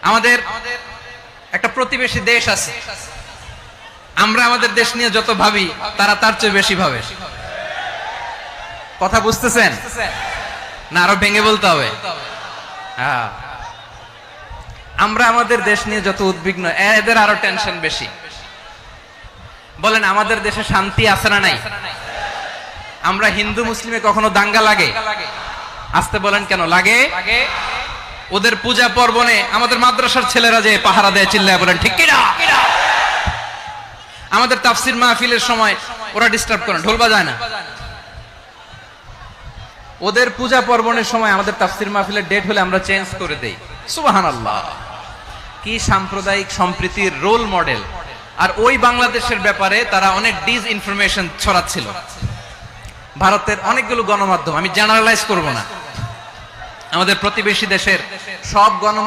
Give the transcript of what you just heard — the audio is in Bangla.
আমাদের একটা প্রতিবেশী দেশ আছে, আমরা আমাদের দেশ নিয়ে যত ভাবি তারা তার চেয়ে বেশি ভাবে। কথা বুঝতেছেন না? আরো ভেঙে বলতে হবে। হ্যাঁ, আমরা আমাদের দেশ নিয়ে যত উদ্বিগ্ন, এদের আরো টেনশন বেশি। বলেন আমাদের দেশে শান্তি আছে না নাই? আমরা হিন্দু মুসলিমে কখনো দাঙ্গা লাগে? আসতে বলেন কেন লাগে? ওদের পূজা পার্বণে আমাদের মাদ্রাসার ছেলেরা যে পাহারা দেয়, চিল্লায় বলেন ঠিক কিনা? আমাদের তাফসির মাহফিলের সময় ওরা ডিস্টার্ব করে, ঢোল বাজায় না। ওদের পূজা পার্বণের সময় আমাদের তাফসির মাহফিলের ডেট হলে আমরা চেঞ্জ করে দেই। সুবহানাল্লাহ, কি সাম্প্রদায়িক সম্প্রীতির রোল মডেল। আর ওই বাংলাদেশের ব্যাপারে তারা অনেক ডিস ইনফরমেশন ছড়াচ্ছিল। ভারতের অনেকগুলো গণমাধ্যম, আমি জেনারেলাইজ করব না, আমাদের প্রতিবেশী দেশের সব গণমাধ্যম